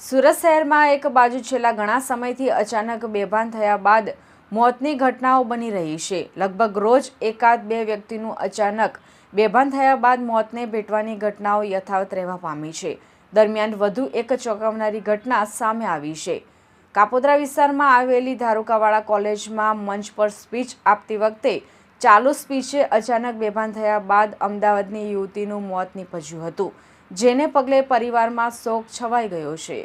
સુરત શહેરમાં એક બાજુ છેલ્લા ઘણા સમયથી અચાનક બેભાન થયા બાદ મોતની ઘટનાઓ બની રહી છે. લગભગ રોજ એકાદ બે વ્યક્તિનું અચાનક બેભાન થયા બાદ મોતને ભેટવાની ઘટનાઓ યથાવત રહેવા પામી છે. દરમિયાન વધુ એક ચોંકાવનારી ઘટના સામે આવી છે. કાપોદ્રા વિસ્તારમાં આવેલી ધારુકાવાડા કોલેજમાં મંચ પર સ્પીચ આપતી વખતે ચાલુ સ્પીચે અચાનક બેભાન થયા બાદ અમદાવાદની યુવતીનું મોત નીપજ્યું હતું, જેને પગલે પરિવારમાં શોક છવાઈ ગયો છે.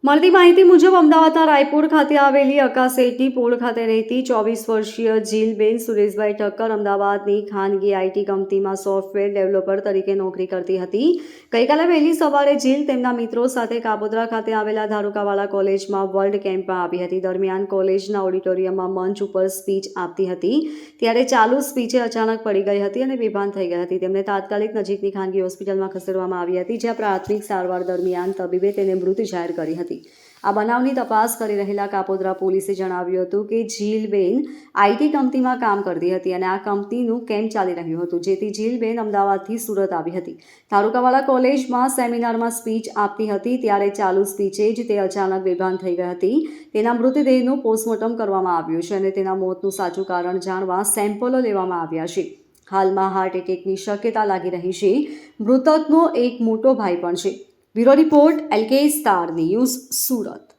મળતી માહિતી મુજબ અમદાવાદના રાયપુર ખાતે આવેલી અકાશેટી પોળ ખાતે રહેતી 24 વર્ષીય જીલબેન સુરેશભાઈ ઠક્કર અમદાવાદની ખાનગી આઈટી કંપનીમાં સોફ્ટવેર ડેવલપર તરીકે નોકરી કરતી હતી. ગઈકાલે વહેલી સવારે જીલ તેમના મિત્રો સાથે કાપોદ્રા ખાતે આવેલા ધારુકાવાડા કોલેજમાં વર્લ્ડ કેમ્પમાં આવી હતી. દરમિયાન કોલેજના ઓડિટોરિયમમાં મંચ ઉપર સ્પીચ આપતી હતી ત્યારે ચાલુ સ્પીચે અચાનક પડી ગઈ હતી અને બેભાન થઈ ગઈ હતી. તેમને તાત્કાલિક નજીકની ખાનગી હોસ્પિટલમાં ખસેડવામાં આવી હતી, જ્યાં પ્રાથમિક સારવાર દરમિયાન તબીબે તેને મૃત જાહેર કરી હતી. આ બનાવની તપાસ કરી રહેલા કાપોદ્રા પોલીસે જણાવ્યું હતું કે જીલબેન આઈટી કંપનીમાં કામ કરતી હતી અને આ કંપનીનું કેમ્પ ચાલી રહ્યું હતું, જેથી જીલબેન અમદાવાદથી સુરત આવી હતી. ધારુકાવાડા કોલેજમાં સેમિનારમાં સ્પીચ આપતી હતી ત્યારે ચાલુ સ્પીચે જ તે અચાનક બેભાન થઈ ગઈ હતી. તેના મૃતદેહનું પોસ્ટમોર્ટમ કરવામાં આવ્યું છે અને તેના મોતનું સાચું કારણ જાણવા સેમ્પલો લેવામાં આવ્યા છે. હાલમાં હાર્ટ એટેકની શક્યતા લાગી રહી છે. મૃતકનો એક મોટો ભાઈ પણ છે. Bureau report LK star news Surat.